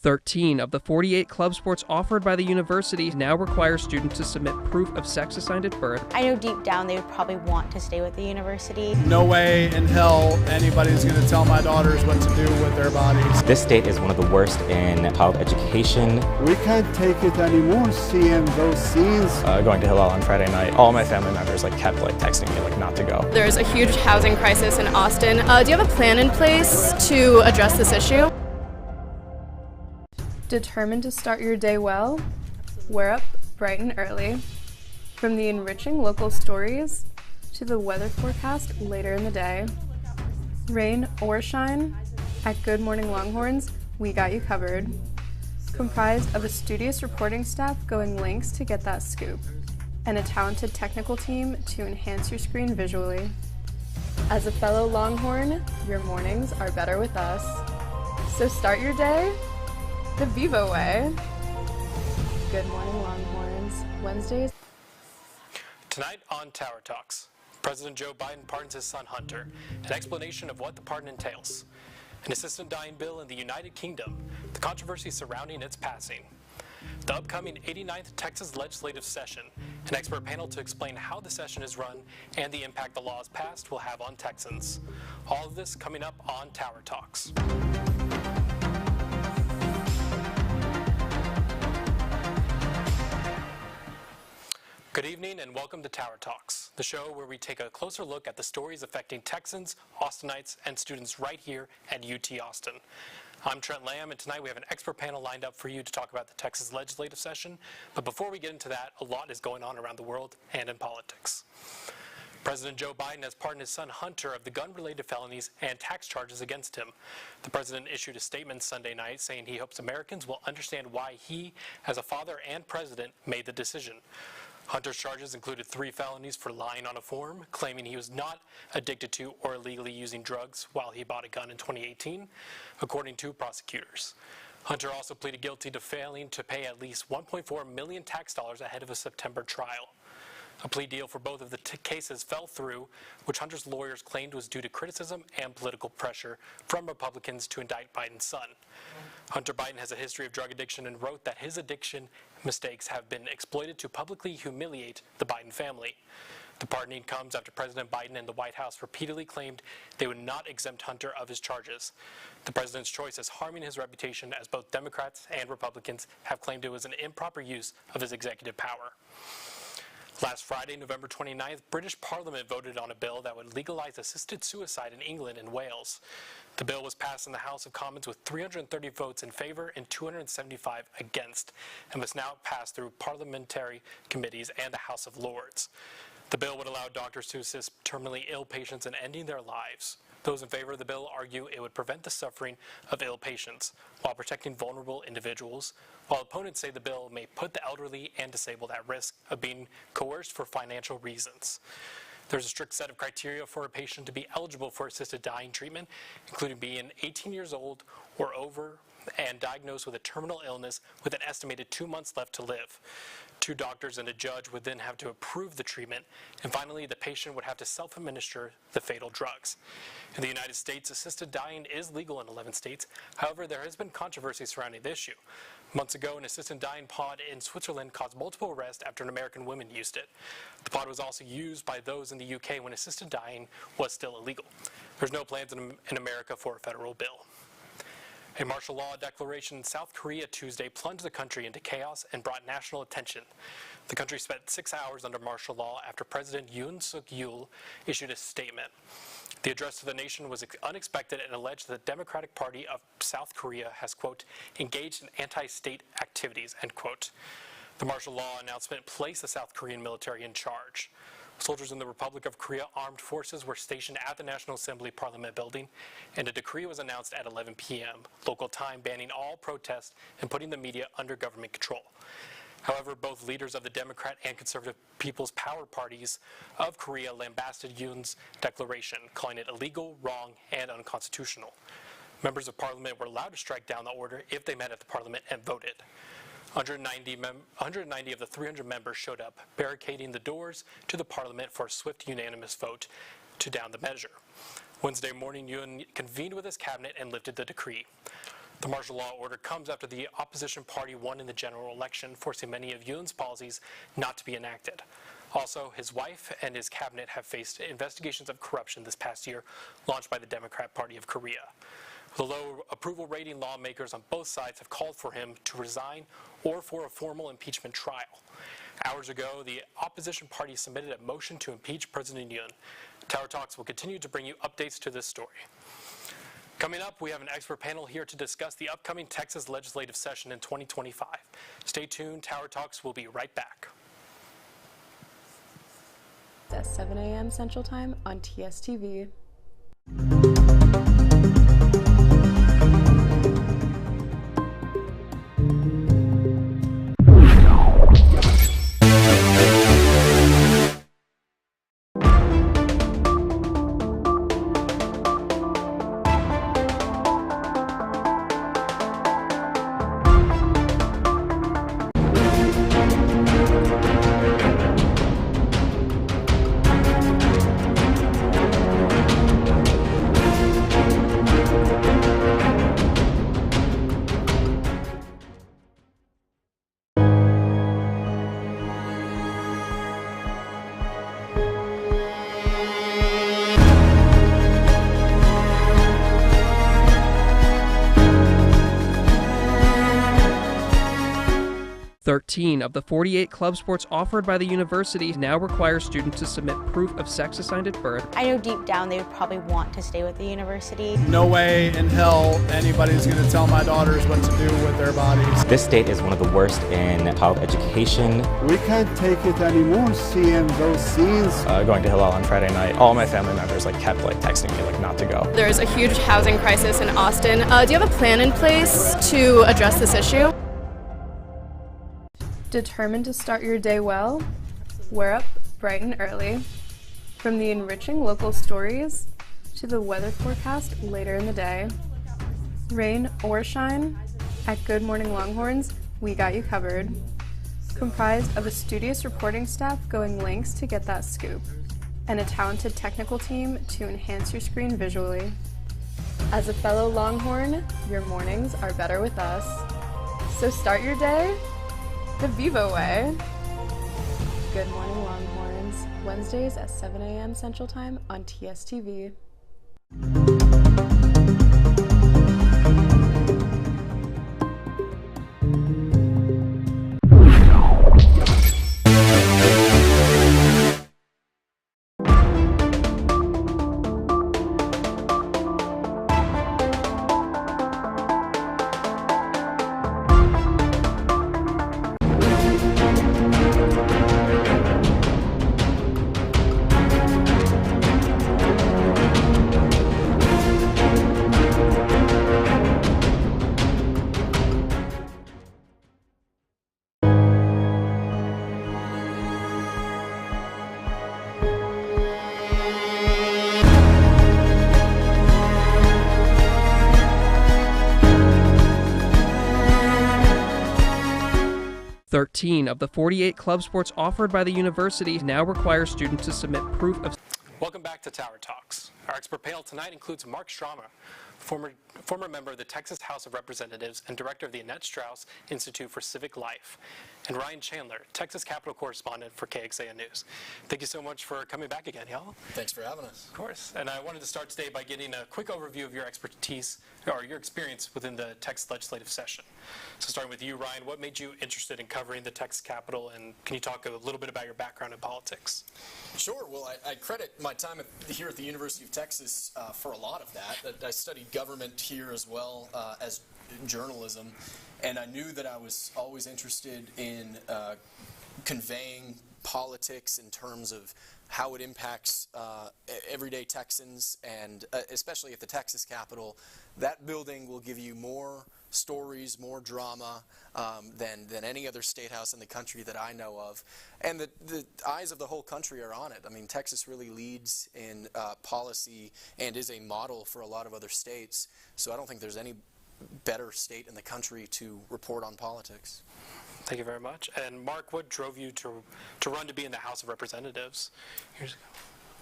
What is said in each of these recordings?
13 of the 48 club sports offered by the university now require students to submit proof of sex assigned at birth. I know deep down they would probably want to stay with the university. No way in hell anybody's going to tell my daughters what to do with their bodies. This state is one of the worst in child education. We can't take it anymore, seeing those scenes. Going to Hillel on Friday night, all my family members kept texting me not to go. There's a huge housing crisis in Austin. Do you have a plan in place to address this issue? Determined to start your day well? We're up bright and early. From the enriching local stories to the weather forecast later in the day. Rain or shine, at Good Morning Longhorns, we got you covered. Comprised of a studious reporting staff going lengths to get that scoop, and a talented technical team to enhance your screen visually. As a fellow Longhorn, your mornings are better with us. So start your day the Vivo way. Good Morning Longhorns, Wednesdays. Tonight on Tower Talks, President Joe Biden pardons his son Hunter, an explanation of what the pardon entails, an assisted dying bill in the United Kingdom, the controversy surrounding its passing, the upcoming 89th Texas legislative session, an expert panel to explain how the session is run and the impact the laws passed will have on Texans. All of this coming up on Tower Talks. Good evening and welcome to Tower Talks, the show where we take a closer look at the stories affecting Texans, Austinites, and students right here at UT Austin. I'm Trent Lamm, and tonight we have an expert panel lined up for you to talk about the Texas legislative session. But before we get into that, a lot is going on around the world and in politics. President Joe Biden has pardoned his son Hunter of the gun-related felonies and tax charges against him. The president issued a statement Sunday night saying he hopes Americans will understand why he, as a father and president, made the decision. Hunter's charges included 3 felonies for lying on a form, claiming he was not addicted to or illegally using drugs while he bought a gun in 2018, according to prosecutors. Hunter also pleaded guilty to failing to pay at least $1.4 million tax dollars ahead of a September trial. A plea deal for both of the cases fell through, which Hunter's lawyers claimed was due to criticism and political pressure from Republicans to indict Biden's son. Hunter Biden has a history of drug addiction and wrote that his addiction mistakes have been exploited to publicly humiliate the Biden family. The pardoning comes after President Biden and the White House repeatedly claimed they would not exempt Hunter of his charges. The president's choice is harming his reputation, as both Democrats and Republicans have claimed it was an improper use of his executive power. Last Friday, November 29th, British Parliament voted on a bill that would legalize assisted suicide in England and Wales. The bill was passed in the House of Commons with 330 votes in favor and 275 against, and must now pass through parliamentary committees and the House of Lords. The bill would allow doctors to assist terminally ill patients in ending their lives. Those in favor of the bill argue it would prevent the suffering of ill patients while protecting vulnerable individuals, while opponents say the bill may put the elderly and disabled at risk of being coerced for financial reasons. There's a strict set of criteria for a patient to be eligible for assisted dying treatment, including being 18 years old or over and diagnosed with a terminal illness with an estimated 2 months left to live. 2 doctors and a judge would then have to approve the treatment, and finally the patient would have to self-administer the fatal drugs. In the United States, assisted dying is legal in 11 states. However, there has been controversy surrounding the issue. Months ago, an assisted dying pod in Switzerland caused multiple arrests after an American woman used it. The pod was also used by those in the UK when assisted dying was still illegal. There's no plans in America for a federal bill. A martial law declaration in South Korea Tuesday plunged the country into chaos and brought national attention. The country spent 6 hours under martial law after President Yoon Suk-yeol issued a statement. The address to the nation was unexpected and alleged that the Democratic Party of South Korea has, quote, engaged in anti-state activities, end quote. The martial law announcement placed the South Korean military in charge. Soldiers in the Republic of Korea Armed Forces were stationed at the National Assembly Parliament building, and a decree was announced at 11 p.m. local time banning all protests and putting the media under government control. However, both leaders of the Democrat and Conservative People's Power parties of Korea lambasted Yoon's declaration, calling it illegal, wrong, and unconstitutional. Members of Parliament were allowed to strike down the order if they met at the Parliament and voted. 190 of the 300 members showed up, barricading the doors to the Parliament for a swift unanimous vote to down the measure. Wednesday morning, Yoon convened with his cabinet and lifted the decree. The martial law order comes after the opposition party won in the general election, forcing many of Yoon's policies not to be enacted. Also, his wife and his cabinet have faced investigations of corruption this past year, launched by the Democrat Party of Korea. With a low approval rating, lawmakers on both sides have called for him to resign or for a formal impeachment trial. Hours ago, the opposition party submitted a motion to impeach President Yoon. Tower Talks will continue to bring you updates to this story. Coming up, we have an expert panel here to discuss the upcoming Texas legislative session in 2025. Stay tuned, Tower Talks will be right back. At 7 a.m. Central Time on TSTV. 13 of the 48 club sports offered by the university now require students to submit proof of sex assigned at birth. I know deep down they would probably want to stay with the university. No way in hell anybody's going to tell my daughters what to do with their bodies. This state is one of the worst in child education. We can't take it anymore, seeing those scenes. Going to Hillel on Friday night, all my family members kept texting me not to go. There's a huge housing crisis in Austin. Do you have a plan in place to address this issue? Determined to start your day well? We're up bright and early. From the enriching local stories to the weather forecast later in the day. Rain or shine, at Good Morning Longhorns, we got you covered. Comprised of a studious reporting staff going lengths to get that scoop, and a talented technical team to enhance your screen visually. As a fellow Longhorn, your mornings are better with us. So start your day the Vivo way. Good Morning Longhorns, Wednesdays at 7 a.m. Central Time on TSTV. 13 of the 48 club sports offered by the university now require students to submit proof of. Welcome back to Tower Talks. Our expert panel tonight includes Mark Strama, former member of the Texas House of Representatives and director of the Annette Strauss Institute for Civic Life, and Ryan Chandler, Texas Capitol correspondent for KXAN News. Thank you so much for coming back again, y'all. Thanks for having us. Of course. And I wanted to start today by getting a quick overview of your expertise or your experience within the Texas legislative session. So starting with you, Ryan, what made you interested in covering the Texas Capitol, and can you talk a little bit about your background in politics? Sure. Well, I credit my time here at the University of Texas for a lot of that. I studied government here as well as journalism, and I knew that I was always interested in conveying politics in terms of how it impacts everyday Texans, and especially at the Texas Capitol. That building will give you more stories, more drama than any other state house in the country that I know of. And the eyes of the whole country are on it. I mean, Texas really leads in policy and is a model for a lot of other states. So I don't think there's any better state in the country to report on politics. Thank you very much. And Mark, what drove you to run to be in the House of Representatives years ago?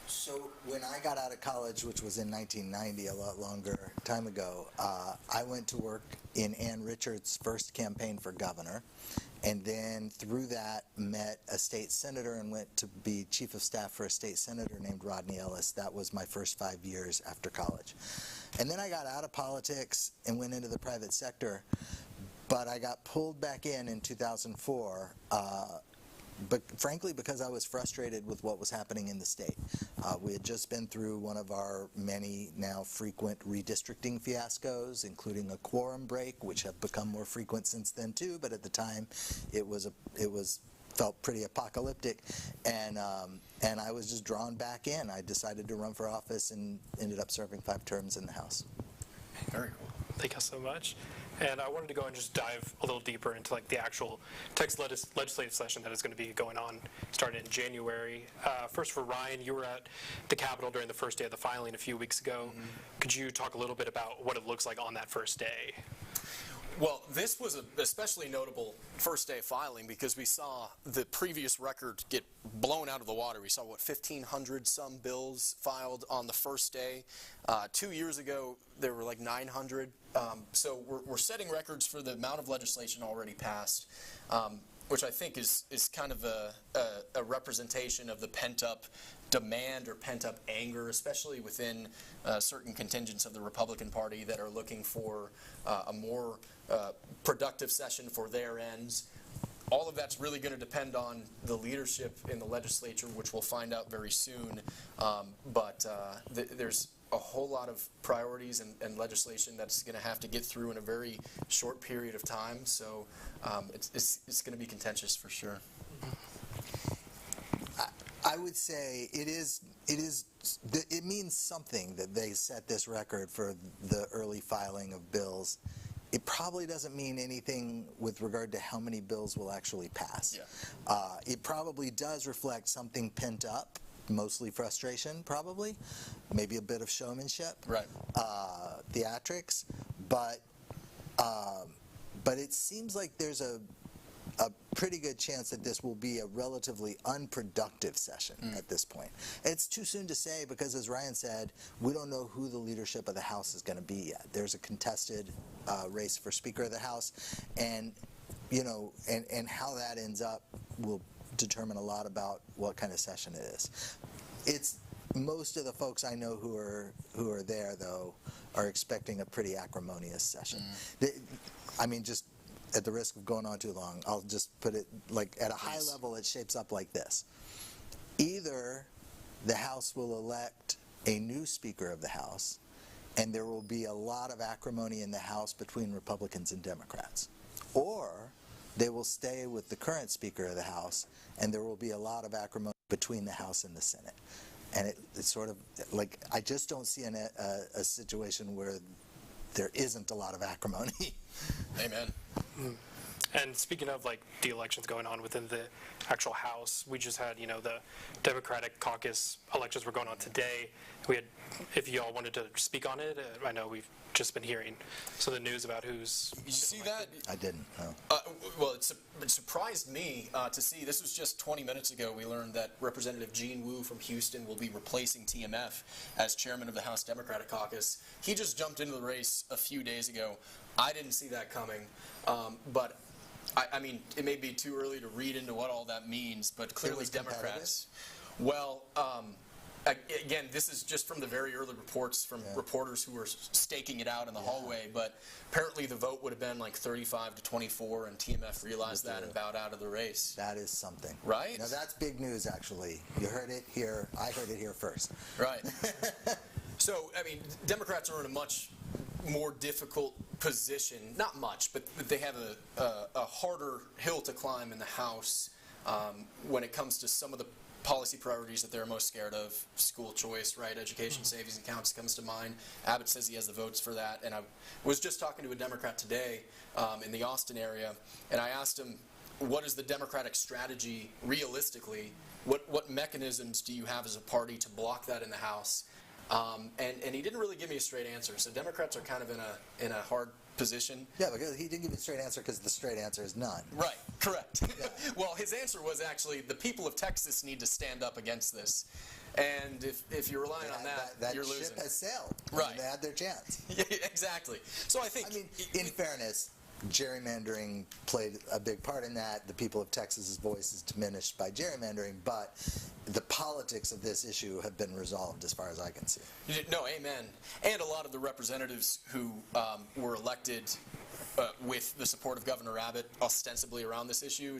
So when I got out of college, which was in 1990, a lot longer time ago, I went to work in Ann Richards' first campaign for governor, and then through that met a state senator and went to be chief of staff for a state senator named Rodney Ellis. That was my first 5 years after college. And then I got out of politics and went into the private sector, but I got pulled back in 2004, but frankly because I was frustrated with what was happening in the state. We had just been through one of our many now frequent redistricting fiascos, including a quorum break, which have become more frequent since then too, but at the time it felt pretty apocalyptic, and I was just drawn back in. I decided to run for office and ended up serving 5 terms in the House. Very cool. Thank you so much. And I wanted to go and just dive a little deeper into like the actual Texas legislative session that is going to be going on starting in January. First for Ryan, you were at the Capitol during the first day of the filing a few weeks ago. Mm-hmm. Could you talk a little bit about what it looks like on that first day? Well, this was an especially notable first day of filing because we saw the previous record get blown out of the water. We saw, 1,500 some bills filed on the first day. 2 years ago, there were like 900. So we're setting records for the amount of legislation already passed, which I think is kind of a representation of the pent-up demand or pent-up anger, especially within certain contingents of the Republican Party that are looking for a more productive session for their ends. All of that's really going to depend on the leadership in the legislature, which we'll find out very soon. But there's a whole lot of priorities and legislation that's going to have to get through in a very short period of time. So it's going to be contentious for sure. I would say it means something that they set this record for the early filing of bills. It probably doesn't mean anything with regard to how many bills will actually pass. Yeah. It probably does reflect something pent up, mostly frustration, probably, maybe a bit of showmanship, right? Theatrics, but it seems like there's a pretty good chance that this will be a relatively unproductive session at this point. It's too soon to say because, as Ryan said, we don't know who the leadership of the House is going to be yet. There's a contested race for Speaker of the House, and and how that ends up will determine a lot about what kind of session it is. It's most of the folks I know who are there though are expecting a pretty acrimonious session. Just at the risk of going on too long, I'll just put it like at a high level, it shapes up like this. Either the House will elect a new Speaker of the House, and there will be a lot of acrimony in the House between Republicans and Democrats. Or they will stay with the current Speaker of the House, and there will be a lot of acrimony between the House and the Senate. And it's sort of like, I just don't see a situation where there isn't a lot of acrimony. Amen. And speaking of like the elections going on within the actual House, we just had, the Democratic caucus elections were going on today. We had, if you all wanted to speak on it, I know we've just been hearing some of the news about who's. You see that? I didn't. No. Well, it surprised me to see. This was just 20 minutes ago. We learned that Representative Gene Wu from Houston will be replacing TMF as chairman of the House Democratic Caucus. He just jumped into the race a few days ago. I didn't see that coming, but I mean, it may be too early to read into what all that means, but clearly Democrats. Well, again, this is just from the very early reports from reporters who were staking it out in the hallway, but apparently the vote would have been like 35-24, and TMF realized that and bowed out of the race. That is something. Right? Now that's big news, actually. You heard it here. I heard it here first. Right. So, I mean, Democrats are in a much more difficult position. Not much, but they have a harder hill to climb in the House when it comes to some of the policy priorities that they're most scared of. School choice, right? Education savings accounts comes to mind. Abbott says he has the votes for that. And I was just talking to a Democrat today in the Austin area, and I asked him, what is the Democratic strategy realistically? What mechanisms do you have as a party to block that in the House? And he didn't really give me a straight answer. So Democrats are kind of in a hard position. Yeah, because he didn't give me a straight answer because the straight answer is none. Right, correct. Yeah. Well, his answer was actually the people of Texas need to stand up against this. And if you're relying on that, you're losing. That ship has sailed. Right. They had their chance. Yeah, exactly. So I think... I mean, in fairness, gerrymandering played a big part in that. The people of Texas's voice is diminished by gerrymandering, but the politics of this issue have been resolved as far as I can see. No, amen. And a lot of the representatives who were elected with the support of Governor Abbott ostensibly around this issue,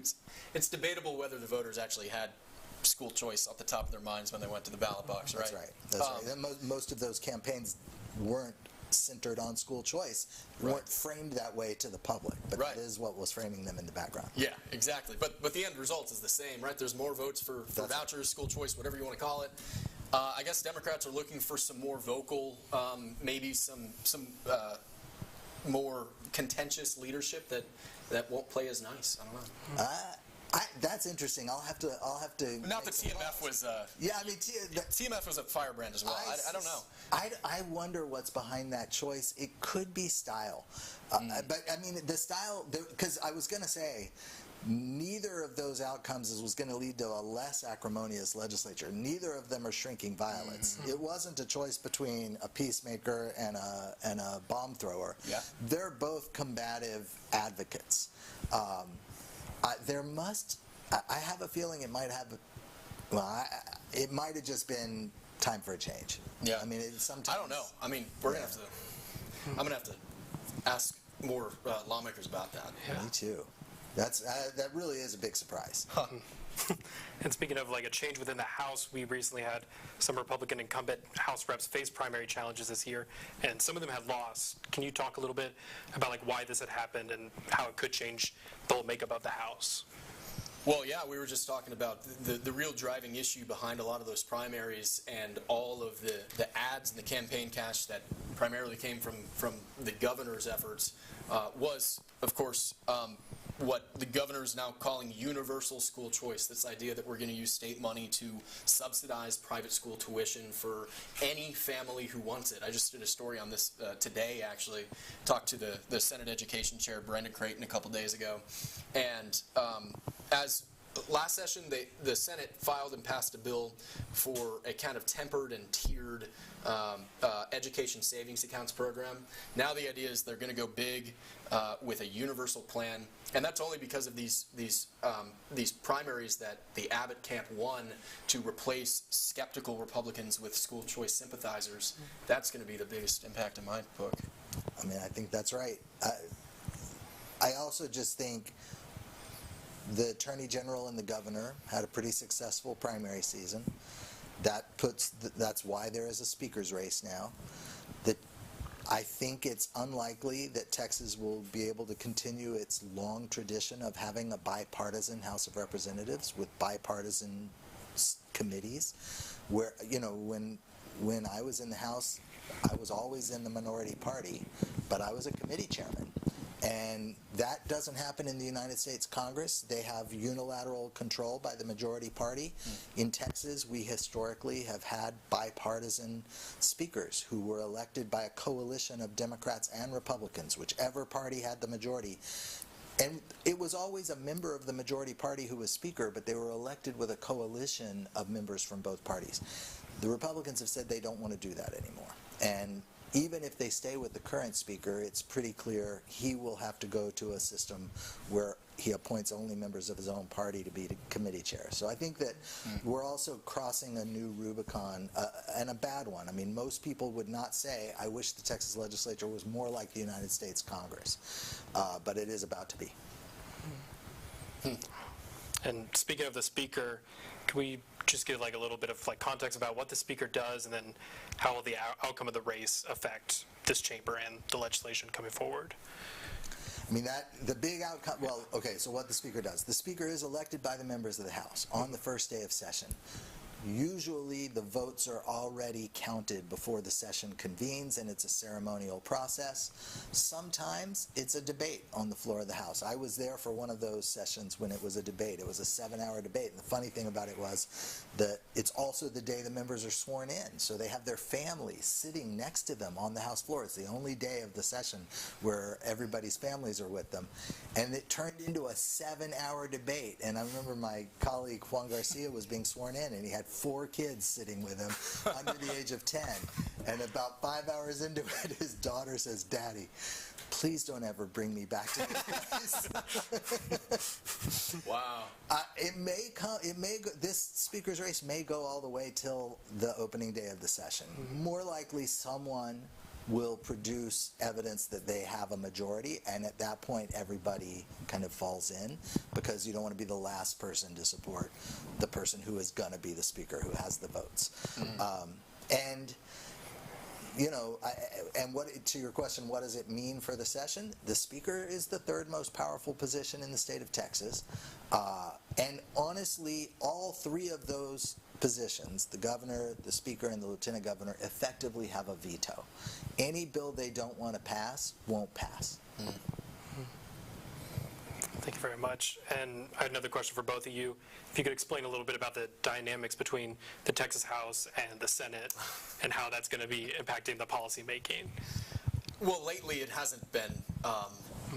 it's debatable whether the voters actually had school choice off the top of their minds when they went to the ballot box, right? That's right. That's right. And most of those campaigns weren't centered on school choice, weren't framed that way to the public, but that is what was framing them in the background. Yeah, exactly. But the end result is the same, right? There's more votes for vouchers, school choice, whatever you want to call it. I guess Democrats are looking for some more vocal, maybe some more contentious leadership that won't play as nice. I don't know. That's interesting. I'll have to. Not that TMF was. Yeah, I mean, TMF was a firebrand as well. I don't know. I wonder what's behind that choice. It could be style, but I mean the style. Because I was going to say, neither of those outcomes was going to lead to a less acrimonious legislature. Neither of them are shrinking violets. It wasn't a choice between a peacemaker and a bomb thrower. Yeah. They're both combative advocates. I have a feeling it might have. Well, it might have just been time for a change. Yeah. I mean, sometimes. I don't know. I mean, we're gonna have to. I'm gonna have to ask more lawmakers about that. Yeah. Me too. That really is a big surprise. Huh. And speaking of like a change within the House, we recently had some Republican incumbent House reps face primary challenges this year, and some of them had lost. Can you talk a little bit about like why this had happened and how it could change the whole makeup of the House? Well, yeah, we were just talking about the real driving issue behind a lot of those primaries and all of the ads and the campaign cash that primarily came from the governor's efforts was, of course, what the governor is now calling universal school choice, this idea that we're going to use state money to subsidize private school tuition for any family who wants it. I just did a story on this today, actually. Talked to the Senate Education Chair, Brenda Creighton, a couple days ago. And as last session, the Senate filed and passed a bill for a kind of tempered and tiered education savings accounts program. Now the idea is they're going to go big with a universal plan, and that's only because of these primaries that the Abbott camp won to replace skeptical Republicans with school choice sympathizers. That's going to be the biggest impact in my book. I mean, I think that's right. I also just think the Attorney General and the Governor had a pretty successful primary season. That's why there is a speaker's race now. I think it's unlikely that Texas will be able to continue its long tradition of having a bipartisan House of Representatives with bipartisan committees. Where, you know, when I was in the House, I was always in the minority party, but I was a committee chairman. And that doesn't happen in the United States Congress. They have unilateral control by the majority party. In Texas, we historically have had bipartisan speakers who were elected by a coalition of Democrats and Republicans, whichever party had the majority. And it was always a member of the majority party who was speaker, but they were elected with a coalition of members from both parties. The Republicans have said they don't want to do that anymore. And even if they stay with the current speaker, it's pretty clear he will have to go to a system where he appoints only members of his own party to be the committee chair. So I think that we're also crossing a new Rubicon, and a bad one. I mean, most people would not say, I wish the Texas legislature was more like the United States Congress, but it is about to be. And speaking of the speaker, can we just give like a little bit of like context about what the speaker does, and then how will the outcome of the race affect this chamber and the legislation coming forward? I mean, the big outcome, well, okay, so what the speaker does. The speaker is elected by the members of the House on the first day of session. Usually the votes are already counted before the session convenes, and it's a ceremonial process. Sometimes it's a debate on the floor of the House. I was there for one of those sessions when it was a debate. It was a 7-hour debate, and the funny thing about it was that it's also the day the members are sworn in, so they have their families sitting next to them on the House floor. It's the only day of the session where everybody's families are with them, and it turned into a 7-hour debate. And I remember my colleague Juan Garcia was being sworn in, and he had had 4 kids sitting with him under the age of 10. And about 5 hours into it, his daughter says, "Daddy, please don't ever bring me back to this." Wow. It may come. It may go. This speaker's race may go all the way till the opening day of the session. More likely, someone will produce evidence that they have a majority, and at that point, everybody kind of falls in, because you don't want to be the last person to support the person who is going to be the speaker, who has the votes. And you know, and to your question, what does it mean for the session? The speaker is the 3rd most powerful position in the state of Texas. And honestly, all 3 of those positions, the governor, the speaker, and the lieutenant governor, effectively have a veto. Any bill they don't want to pass won't pass. Thank you very much. And I have another question for both of you. If you could explain a little bit about the dynamics between the Texas House and the Senate and how that's going to be impacting the policy making. Well, lately it hasn't been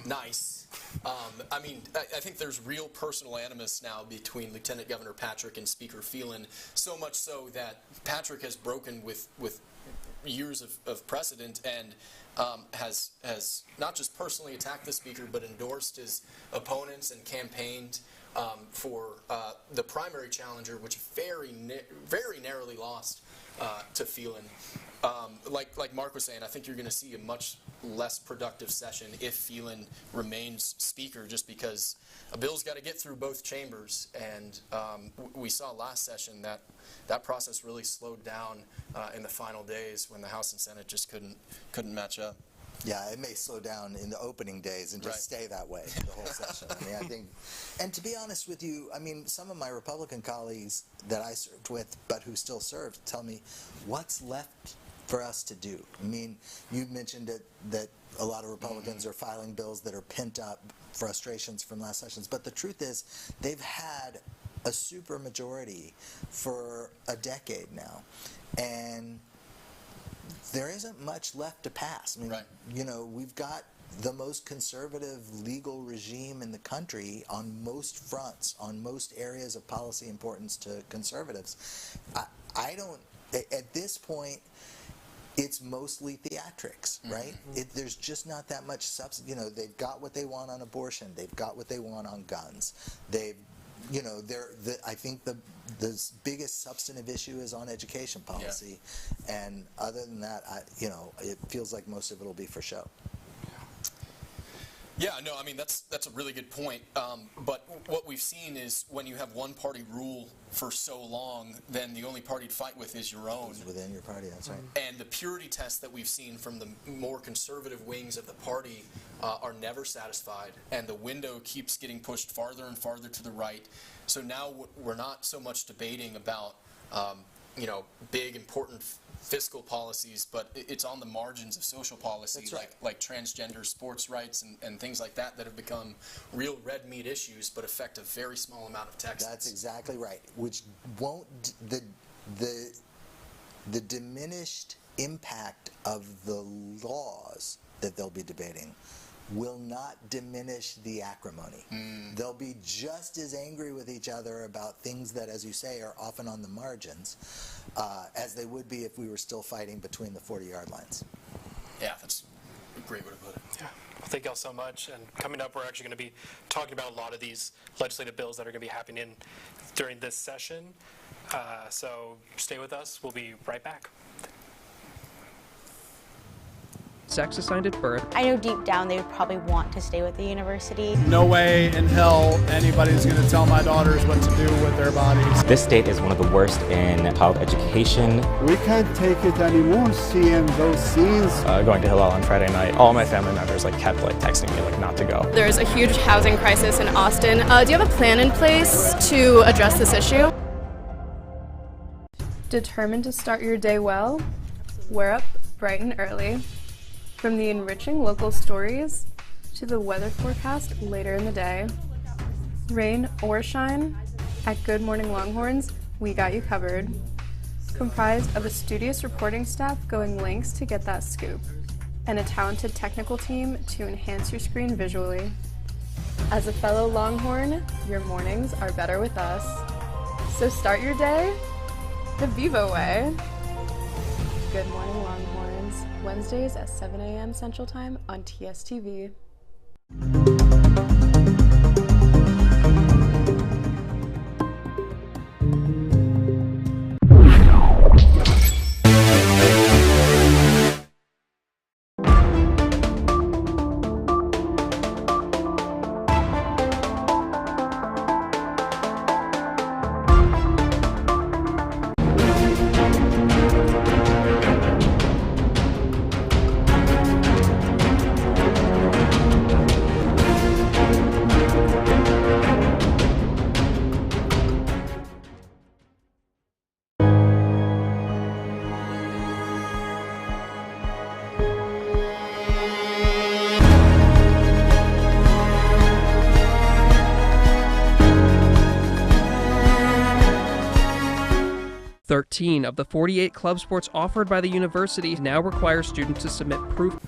nice. I mean, I think there's real personal animus now between Lieutenant Governor Patrick and Speaker Phelan, so much so that Patrick has broken with years of precedent and has not just personally attacked the speaker, but endorsed his opponents and campaigned for the primary challenger, which very narrowly lost to Phelan. Like Mark was saying, I think you're going to see a much less productive session if Phelan remains speaker, just because a bill's got to get through both chambers, and we saw last session that process really slowed down in the final days when the House and Senate just couldn't match up. Yeah, it may slow down in the opening days and just stay that way the whole session. I mean, I think, and to be honest with you, I mean, some of my Republican colleagues that I served with, but who still serve, tell me, what's left for us to do? I mean, you mentioned that a lot of Republicans are filing bills that are pent up frustrations from last sessions, but the truth is they've had a super majority for a decade now, and there isn't much left to pass. I mean, you know, we've got the most conservative legal regime in the country on most fronts, on most areas of policy importance to conservatives. I don't, at this point, it's mostly theatrics, right? There's just not that much substance. You know, they've got what they want on abortion. They've got what they want on guns. They've, you know, I think the biggest substantive issue is on education policy, and other than that, you know, it feels like most of it will be for show. Yeah, no, I mean, that's a really good point. But what we've seen is when you have one party rule for so long, then the only party to fight with is your own. It's within your party, that's right. And the purity tests that we've seen from the more conservative wings of the party are never satisfied, and the window keeps getting pushed farther and farther to the right. So now we're not so much debating about, you know, big, important fiscal policies, but it's on the margins of social policy, like transgender sports rights and things like that have become real red meat issues, but affect a very small amount of Texans. That's exactly right. Which won't the diminished impact of the laws that they'll be debating will not diminish the acrimony. They'll be just as angry with each other about things that, as you say, are often on the margins, as they would be if we were still fighting between the 40-yard lines. Yeah, that's a great way to put it. Yeah. Well, thank y'all so much. And coming up, we're actually going to be talking about a lot of these legislative bills that are going to be happening during this session. So stay with us. We'll be right back. Sex assigned at birth. I know deep down they would probably want to stay with the university. No way in hell anybody's going to tell my daughters what to do with their bodies. This state is one of the worst in child education. We can't take it anymore, seeing those scenes. Going to Hillel on Friday night, all my family members kept texting me not to go. There's a huge housing crisis in Austin. Do you have a plan in place to address this issue? Determined to start your day well? We're up bright and early. From the enriching local stories to the weather forecast later in the day. Rain or shine, at Good Morning Longhorns, we got you covered. Comprised of a studious reporting staff going lengths to get that scoop, and a talented technical team to enhance your screen visually. As a fellow Longhorn, your mornings are better with us. So start your day The Vivo way. Good morning, Longhorns. Wednesdays at 7 a.m. Central Time on TSTV. 13 of the 48 club sports offered by the university now require students to submit proof.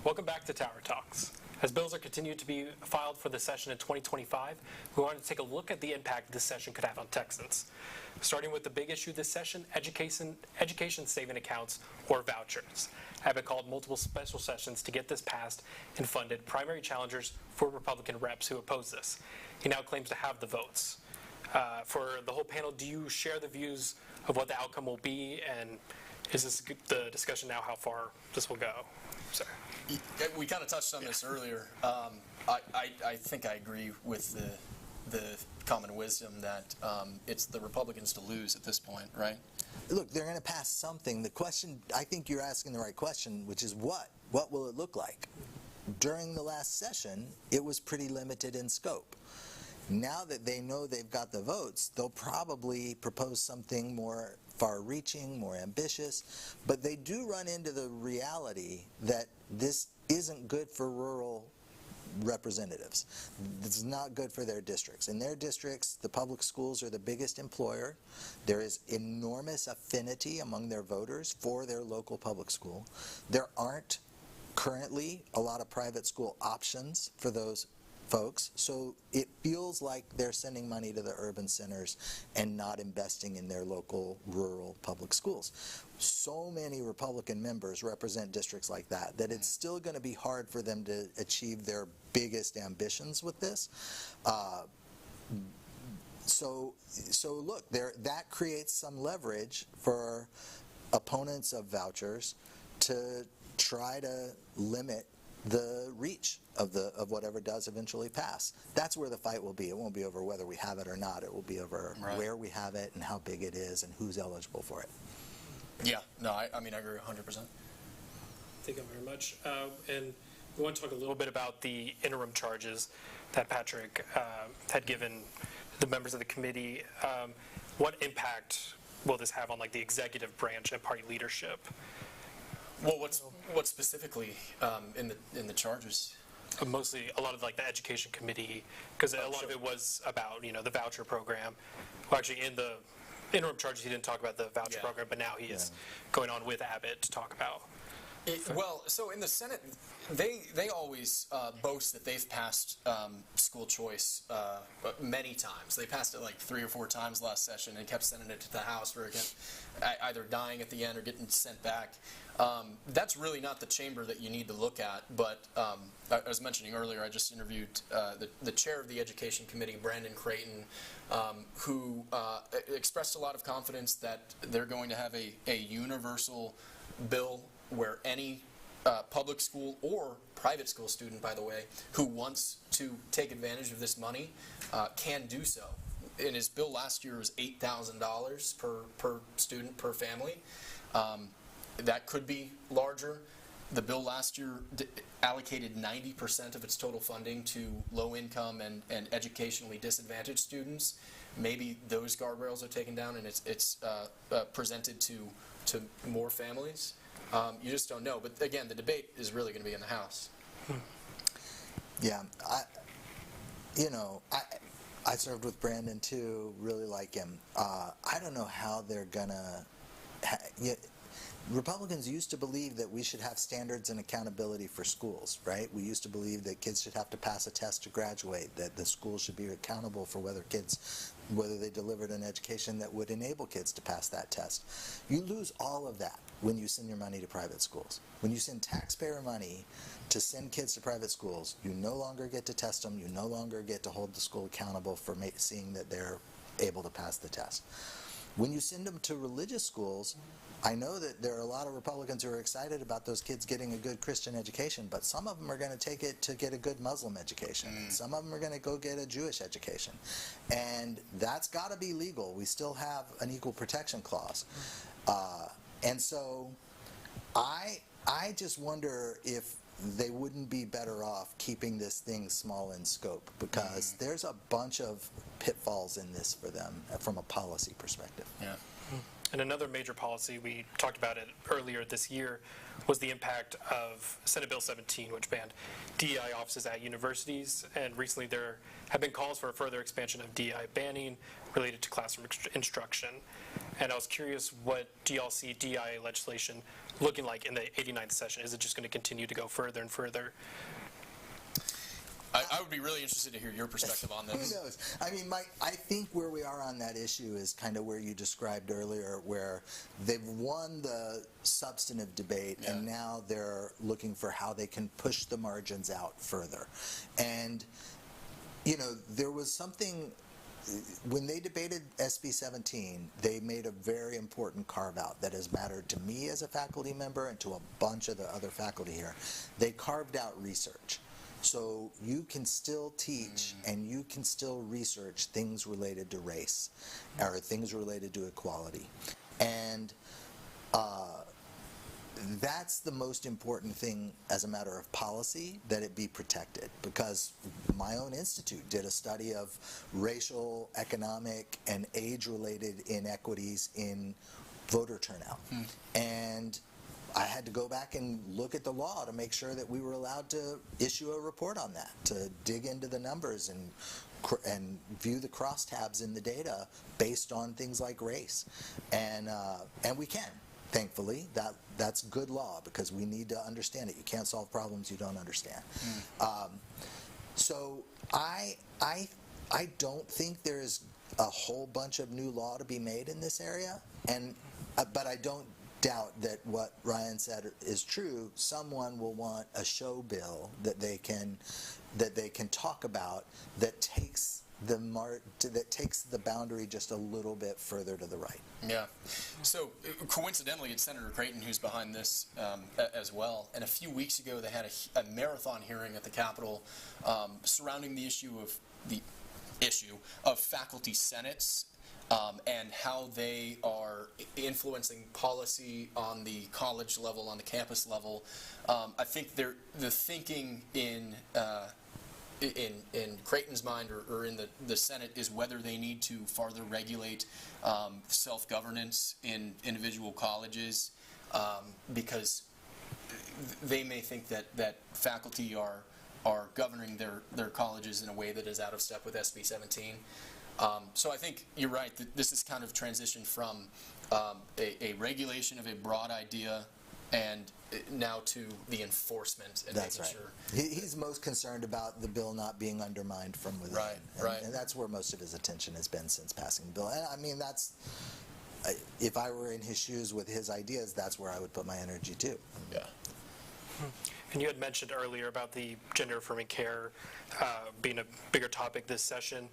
Welcome back to Tower Talks. As bills are continued to be filed for the session in 2025, we wanted to take a look at the impact this session could have on Texans. Starting with the big issue this session, education saving accounts or vouchers. Abbott called multiple special sessions to get this passed and funded primary challengers for Republican reps who oppose this. He now claims to have the votes. For the whole panel, do you share the views of what the outcome will be, and is this the discussion now how far this will go? Sorry. We kind of touched on this earlier. I think I agree with the common wisdom that it's the Republicans to lose at this point, right? Look, they're going to pass something. The question, I think you're asking the right question, which is what? What will it look like? During the last session, it was pretty limited in scope. Now that they know they've got the votes, they'll probably propose something more far-reaching, more ambitious, but they do run into the reality that this isn't good for rural representatives. It's not good for their districts. In their districts, the public schools are the biggest employer. There is enormous affinity among their voters for their local public school. There aren't currently a lot of private school options for those folks, so it feels like they're sending money to the urban centers and not investing in their local rural public schools. So many Republican members represent districts like that it's still going to be hard for them to achieve their biggest ambitions with this. So look, that creates some leverage for opponents of vouchers to try to limit the reach of whatever does eventually pass. That's where the fight will be. It won't be over whether we have it or not. It will be over where we have it and how big it is and who's eligible for it. Yeah, no, I mean, I agree 100%. Thank you very much. And we want to talk a little bit about the interim charges that Patrick had given the members of the committee. What impact will this have on the executive branch and party leadership? Well, what specifically in the charges? Mostly a lot of the education committee, because a lot of it was about the voucher program. Well, actually, in the interim charges, he didn't talk about the voucher program, but now he is going on with Abbott to talk about. Well, so in the Senate, they always boast that they've passed school choice many times. They passed it 3 or 4 times last session and kept sending it to the House, where it kept either dying at the end or getting sent back. That's really not the chamber that you need to look at, but I was mentioning earlier, I just interviewed the chair of the Education Committee, Brandon Creighton, who expressed a lot of confidence that they're going to have a universal bill where any public school or private school student, by the way, who wants to take advantage of this money can do so. In his bill last year was $8,000 per student per family. That could be larger. The bill last year allocated 90% of its total funding to low-income and educationally disadvantaged students. Maybe those guardrails are taken down and it's presented to more families. You just don't know. But again, the debate is really going to be in the House. Yeah, I served with Brandon too. Really like him. I don't know how they're gonna. Republicans used to believe that we should have standards and accountability for schools, right? We used to believe that kids should have to pass a test to graduate, that the school should be accountable for whether kids whether they delivered an education that would enable kids to pass that test. You lose all of that when you send your money to private schools. When you send taxpayer money to send kids to private schools, you no longer get to test them, you no longer get to hold the school accountable for seeing that they're able to pass the test. When you send them to religious schools, I know that there are a lot of Republicans who are excited about those kids getting a good Christian education, but some of them are going to take it to get a good Muslim education. Some of them are going to go get a Jewish education. And that's got to be legal. We still have an equal protection clause. And so I just wonder if they wouldn't be better off keeping this thing small in scope, because there's a bunch of pitfalls in this for them from a policy perspective. Yeah. And another major policy, we talked about it earlier this year, was the impact of Senate Bill 17, which banned DEI offices at universities. And recently there have been calls for a further expansion of DEI banning related to classroom instruction. And I was curious, what do y'all see DEI legislation looking like in the 89th session? Is it just going to continue to go further and further? I would be really interested to hear your perspective on this. Who knows? I mean, I think where we are on that issue is kind of where you described earlier, where they've won the substantive debate, and now they're looking for how they can push the margins out further. And, you know, there was something, when they debated SB 17, they made a very important carve-out that has mattered to me as a faculty member and to a bunch of the other faculty here. They carved out research. So you can still teach and you can still research things related to race or things related to equality. And that's the most important thing as a matter of policy, that it be protected. Because my own institute did a study of racial, economic, and age-related inequities in voter turnout. And I had to go back and look at the law to make sure that we were allowed to issue a report on that, to dig into the numbers and view the crosstabs in the data based on things like race. And we can, thankfully. That's good law, because we need to understand it. You can't solve problems you don't understand. So I don't think there's a whole bunch of new law to be made in this area, but I don't doubt that what Ryan said is true. Someone will want a show bill that they can talk about that takes the boundary just a little bit further to the right. Yeah. So coincidentally, it's Senator Creighton who's behind this as well. And a few weeks ago, they had a marathon hearing at the Capitol surrounding the issue of faculty senates. And how they are influencing policy on the college level, on the campus level. I think the thinking in Creighton's mind or in the Senate is whether they need to farther regulate self-governance in individual colleges, because they may think that faculty are governing their colleges in a way that is out of step with SB 17. So I think you're right that this is kind of transitioned from a regulation of a broad idea and now to the enforcement and that's making right. sure. He's most concerned about the bill not being undermined from within. Right. And that's where most of his attention has been since passing the bill. And I mean, if I were in his shoes with his ideas, that's where I would put my energy too. Yeah. And you had mentioned earlier about the gender-affirming care being a bigger topic this session.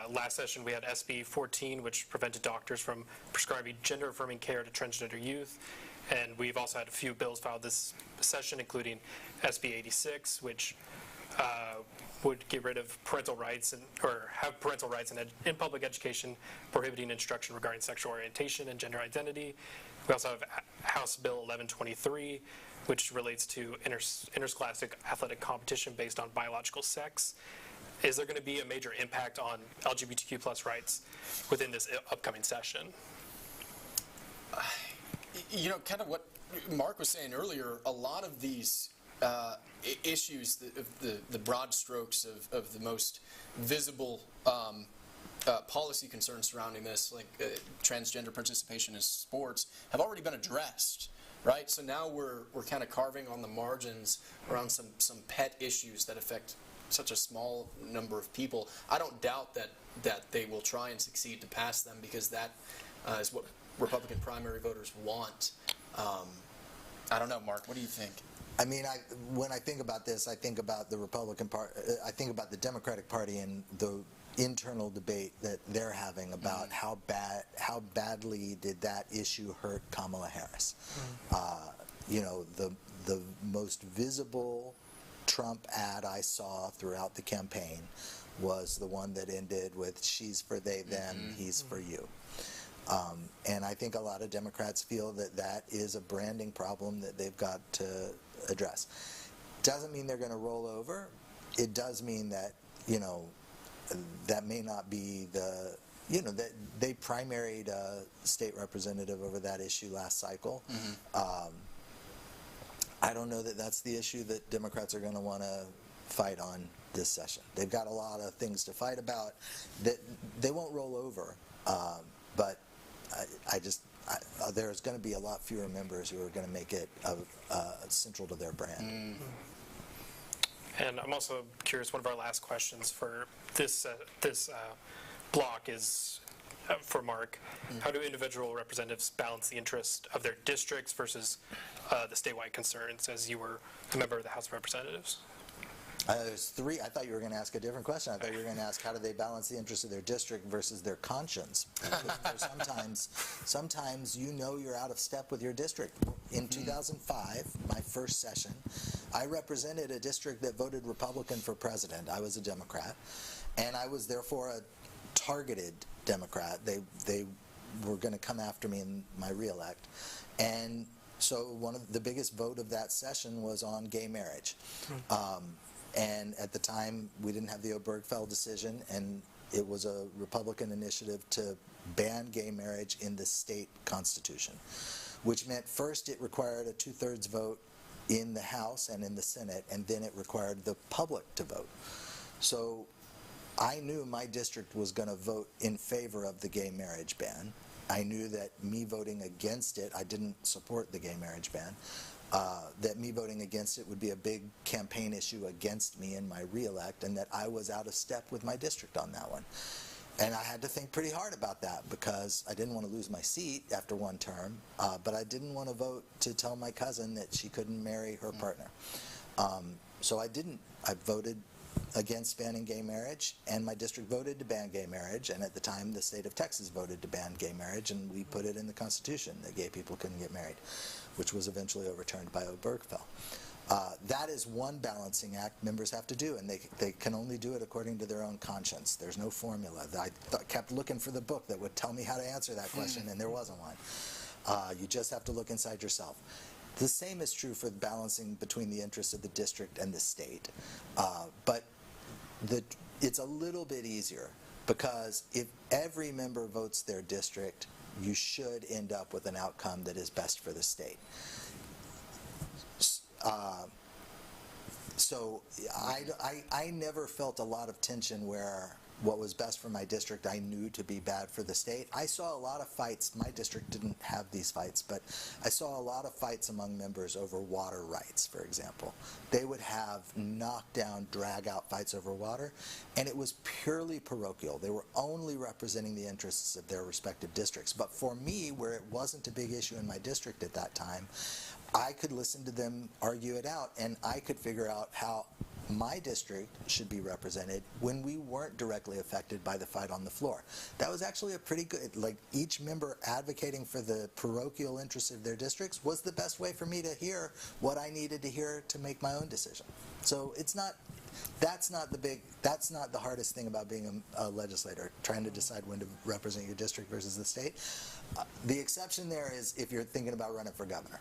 Last session we had SB 14, which prevented doctors from prescribing gender-affirming care to transgender youth. And we've also had a few bills filed this session, including SB 86, which would get rid of parental rights or have parental rights in public education, prohibiting instruction regarding sexual orientation and gender identity. We also have House Bill 1123, which relates to interscholastic athletic competition based on biological sex. Is there going to be a major impact on LGBTQ plus rights within this upcoming session? You know, kind of what Mark was saying earlier, a lot of these issues, the broad strokes of the most visible policy concerns surrounding this, like transgender participation in sports, have already been addressed. Right, so now we're kind of carving on the margins around some pet issues that affect such a small number of people. I don't doubt that they will try and succeed to pass them, because that is what Republican primary voters want. I don't know, Mark, what do you think? I mean, when I think about this, I think about the Republican Party, I think about the Democratic Party and the internal debate that they're having about how badly did that issue hurt Kamala Harris. You know, the most visible Trump ad I saw throughout the campaign was the one that ended with "she's for they, them, he's for you." And I think a lot of Democrats feel that that is a branding problem that they've got to address. Doesn't mean they're going to roll over. It does mean that, you know, that may not be the, you know, that they primaried a state representative over that issue last cycle. I don't know that that's the issue that Democrats are going to want to fight on this session. They've got a lot of things to fight about. That they won't roll over, but there's going to be a lot fewer members who are going to make it central to their brand. And I'm also curious, one of our last questions for this block is for Mark. How do individual representatives balance the interest of their districts versus the statewide concerns, as you were a member of the House of Representatives? There's three. I thought you were going to ask a different question. I thought you were going to ask how do they balance the interests of their district versus their conscience. Sometimes you know you're out of step with your district. In 2005, my first session, I represented a district that voted Republican for president. I was a Democrat, and I was therefore a targeted Democrat. They were going to come after me in my reelect, and so one of the biggest vote of that session was on gay marriage. And at the time, we didn't have the Obergefell decision, and it was a Republican initiative to ban gay marriage in the state constitution, which meant first it required a 2/3 vote in the House and in the Senate, and then it required the public to vote. So I knew my district was going to vote in favor of the gay marriage ban. I knew that me voting against it, I didn't support the gay marriage ban, that me voting against it would be a big campaign issue against me in my reelect, and that I was out of step with my district on that one. And I had to think pretty hard about that, because I didn't want to lose my seat after one term, but I didn't want to vote to tell my cousin that she couldn't marry her partner. So I didn't. I voted against banning gay marriage, and my district voted to ban gay marriage, and at the time the state of Texas voted to ban gay marriage, and we put it in the Constitution that gay people couldn't get married, which was eventually overturned by Obergefell. That is one balancing act members have to do, and they can only do it according to their own conscience. There's no formula. I kept looking for the book that would tell me how to answer that question, and there wasn't one. You just have to look inside yourself. The same is true for balancing between the interests of the district and the state. But it's a little bit easier, because if every member votes their district, you should end up with an outcome that is best for the state. So I never felt a lot of tension where what was best for my district I knew to be bad for the state. I saw a lot of fights. My district didn't have these fights, but I saw a lot of fights among members over water rights, for example. They would have knockdown, drag-out fights over water, and it was purely parochial. They were only representing the interests of their respective districts. But for me, where it wasn't a big issue in my district at that time, I could listen to them argue it out, and I could figure out how my district should be represented when we weren't directly affected by the fight on the floor. That was actually a pretty good, like, each member advocating for the parochial interests of their districts was the best way for me to hear what I needed to hear to make my own decision. So it's not, that's not the hardest thing about being a legislator, trying to decide when to represent your district versus the state. The exception there is if you're thinking about running for governor.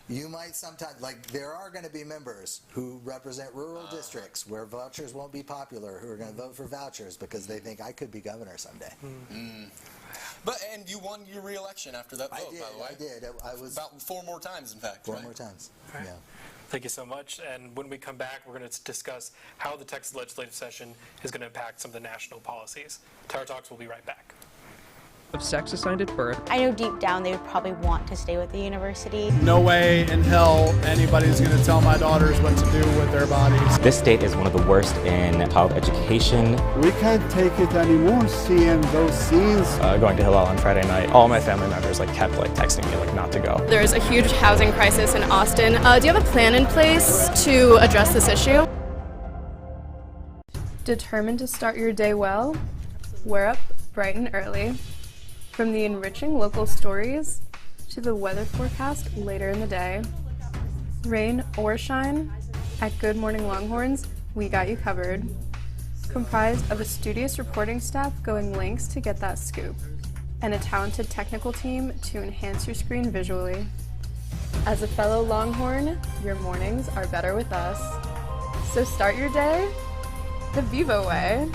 You might sometimes, like, there are going to be members who represent rural districts where vouchers won't be popular, who are going to vote for vouchers because they think I could be governor someday. And you won your re-election after that vote, by the way. I did. I was about 4 more times, in fact. 4 more times. Right. Yeah. Thank you so much. And when we come back, we're going to discuss how the Texas legislative session is going to impact some of the national policies. Tower Talks will be right back. of sex-assigned at birth. I know deep down they would probably want to stay with the university. No way in hell anybody's going to tell my daughters what to do with their bodies. This state is one of the worst in child education. We can't take it anymore, seeing those scenes. Going to Hillel on Friday night, all my family members kept texting me not to go. There's a huge housing crisis in Austin. Do you have a plan in place to address this issue? Determined to start your day well? We're up bright and early. From the enriching local stories to the weather forecast later in the day. Rain or shine, at Good Morning Longhorns, we got you covered. Comprised of a studious reporting staff going lengths to get that scoop, and a talented technical team to enhance your screen visually. As a fellow Longhorn, your mornings are better with us. So start your day the Vivo way.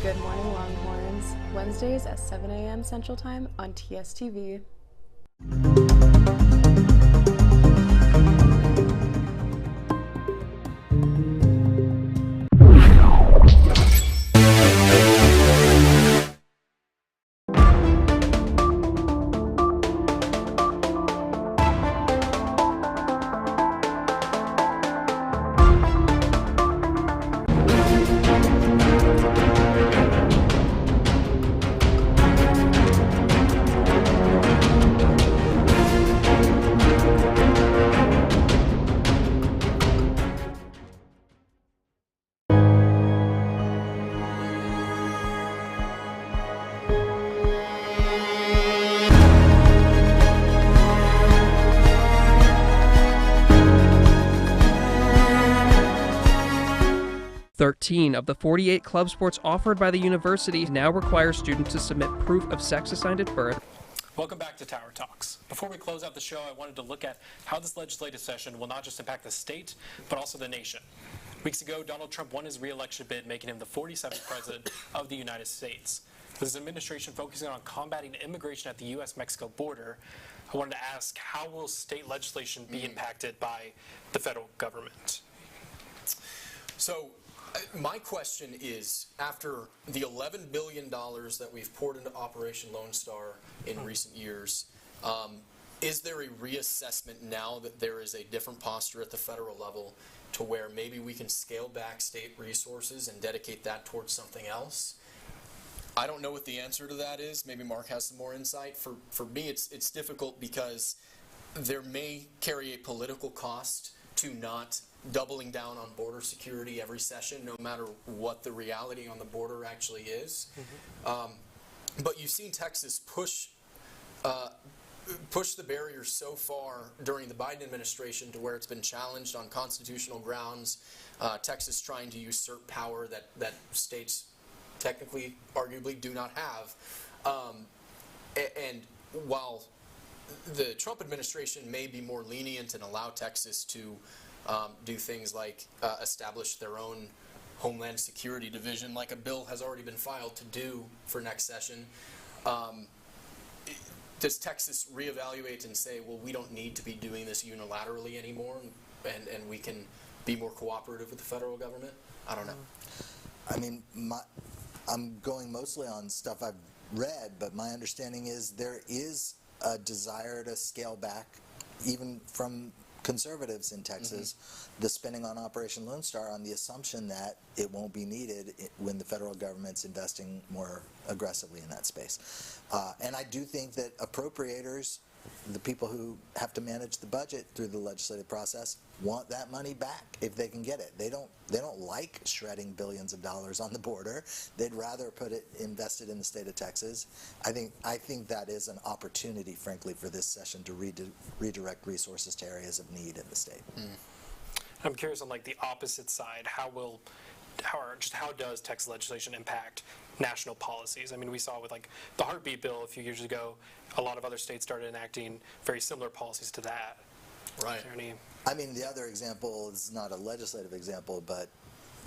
Good Morning Longhorns, Wednesdays at 7 a.m. Central Time on TSTV. 13 of the 48 club sports offered by the university now require students to submit proof of sex assigned at birth. Welcome back to Tower Talks. Before we close out the show, I wanted to look at how this legislative session will not just impact the state, but also the nation. Weeks ago, Donald Trump won his re-election bid, making him the 47th president of the United States. With his administration focusing on combating immigration at the U.S.-Mexico border, I wanted to ask, how will state legislation be impacted by the federal government? So, my question is, after the $11 billion that we've poured into Operation Lone Star in recent years, is there a reassessment now that there is a different posture at the federal level to where maybe we can scale back state resources and dedicate that towards something else? I don't know what the answer to that is. Maybe Mark has some more insight. For me, it's difficult because there may carry a political cost to not doubling down on border security every session, no matter what the reality on the border actually is. But you've seen Texas push the barriers so far during the Biden administration to where it's been challenged on constitutional grounds. Texas trying to usurp power that states technically, arguably, do not have. And while the Trump administration may be more lenient and allow Texas to do things like establish their own Homeland Security Division, like a bill has already been filed to do for next session, does Texas reevaluate and say, well, we don't need to be doing this unilaterally anymore, and we can be more cooperative with the federal government? I don't know. I mean, I'm going mostly on stuff I've read, but my understanding is there is a desire to scale back, even from conservatives in Texas, the spending on Operation Lone Star on the assumption that it won't be needed when the federal government's investing more aggressively in that space. And I do think that appropriators, the people who have to manage the budget through the legislative process, want that money back if they can get it. They don't like shredding billions of dollars on the border. They'd rather put it invested in the state of Texas. I think that is an opportunity, frankly, for this session to redirect resources to areas of need in the state. I'm curious on the opposite side, how does Texas legislation impact national policies? I mean, we saw with the heartbeat bill a few years ago, a lot of other states started enacting very similar policies to that. Right. I mean, the other example is not a legislative example, but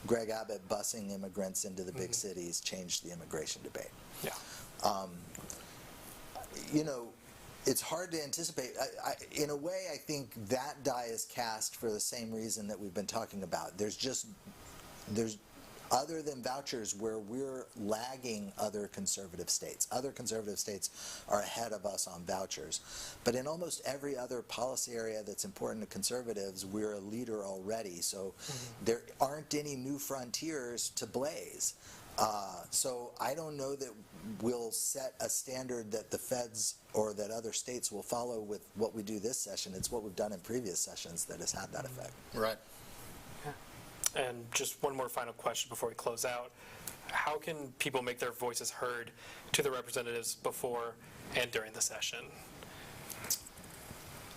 Greg Abbott busing immigrants into the big cities changed the immigration debate. Yeah. You know, it's hard to anticipate. In a way, I think that die is cast for the same reason that we've been talking about. There's other than vouchers where we're lagging other conservative states. Other conservative states are ahead of us on vouchers. But in almost every other policy area that's important to conservatives, we're a leader already. So there aren't any new frontiers to blaze. So I don't know that we'll set a standard that the feds or that other states will follow with what we do this session. It's what we've done in previous sessions that has had that effect. Right. And just one more final question before we close out. How can people make their voices heard to the representatives before and during the session?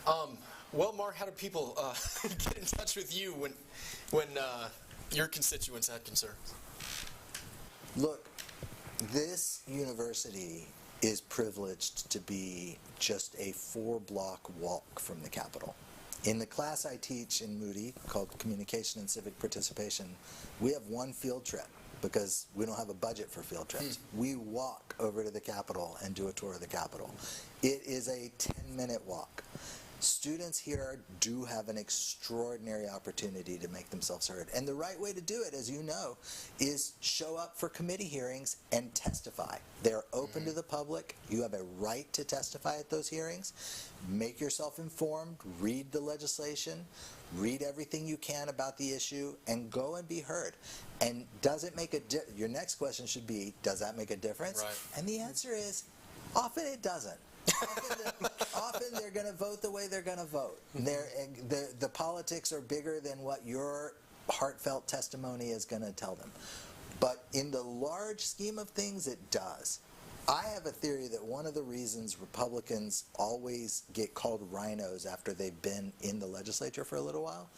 Well, Mark, how do people get in touch with you when your constituents have concerns? Look, this university is privileged to be just a 4-block walk from the Capitol. In the class I teach in Moody, called Communication and Civic Participation, we have one field trip because we don't have a budget for field trips. We walk over to the Capitol and do a tour of the Capitol. It is a 10-minute walk. Students here do have an extraordinary opportunity to make themselves heard. And the right way to do it, as you know, is show up for committee hearings and testify. They're open to the public. You have a right to testify at those hearings. Make yourself informed, read the legislation, read everything you can about the issue, and go and be heard. And does it make a difference? Your next question should be, does that make a difference? Right. And the answer is, often it doesn't. Often they're going to vote the way they're going to vote. The politics are bigger than what your heartfelt testimony is going to tell them. But in the large scheme of things, it does. I have a theory that one of the reasons Republicans always get called rhinos after they've been in the legislature for a little while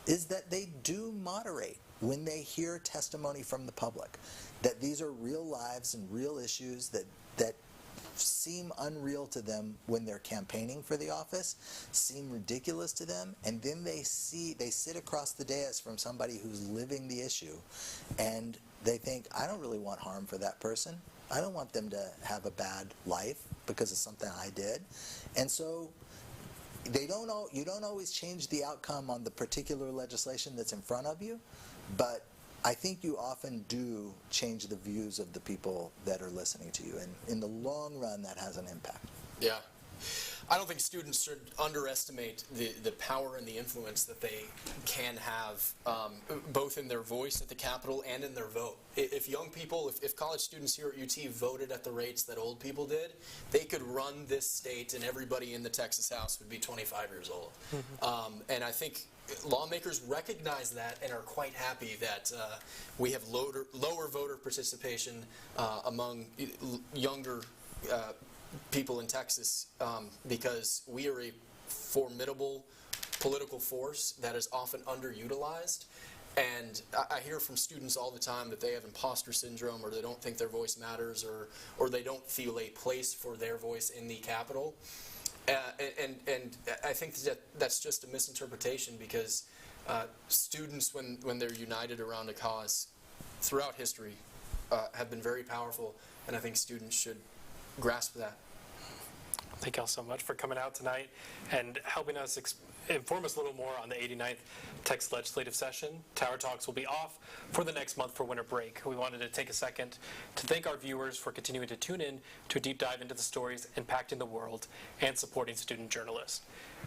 is that they do moderate when they hear testimony from the public, that these are real lives and real issues that seem unreal to them when they're campaigning for the office, seem ridiculous to them, and then they sit across the dais from somebody who's living the issue, and they think, I don't really want harm for that person. I don't want them to have a bad life because of something I did. And so you don't always change the outcome on the particular legislation that's in front of you, but I think you often do change the views of the people that are listening to you, and in the long run, that has an impact. Yeah. I don't think students should underestimate the power and the influence that they can have, both in their voice at the Capitol and in their vote. If young people, if college students here at UT voted at the rates that old people did, they could run this state, and everybody in the Texas House would be 25 years old. And I think lawmakers recognize that and are quite happy that we have lower voter participation among younger people in Texas because we are a formidable political force that is often underutilized. And I hear from students all the time that they have imposter syndrome, or they don't think their voice matters, or they don't feel a place for their voice in the Capitol. And I think that's just a misinterpretation, because students, when they're united around a cause throughout history, have been very powerful, and I think students should grasp that. Thank y'all so much for coming out tonight and helping us inform us a little more on the 89th Texas legislative session. Tower Talks will be off for the next month for winter break. We wanted to take a second to thank our viewers for continuing to tune in to a deep dive into the stories impacting the world and supporting student journalists.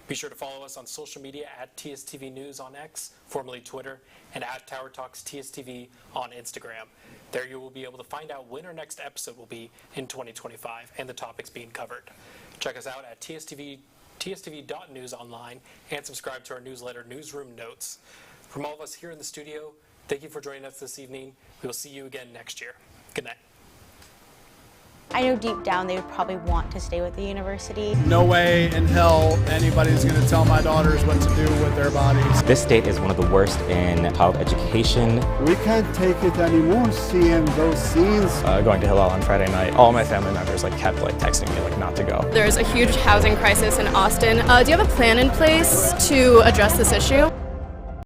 Be sure to follow us on social media at TSTV News on X, formerly Twitter, and at Tower Talks TSTV on Instagram. There you will be able to find out when our next episode will be in 2025 and the topics being covered. Check us out at TSTV.news online and subscribe to our newsletter, Newsroom Notes. From all of us here in the studio, thank you for joining us this evening. We will see you again next year. Good night. I know deep down they would probably want to stay with the university. No way in hell anybody's going to tell my daughters what to do with their bodies. This state is one of the worst in child education. We can't take it anymore, seeing those scenes. Going to Hillel on Friday night, all my family members kept texting me not to go. There's a huge housing crisis in Austin. Do you have a plan in place to address this issue?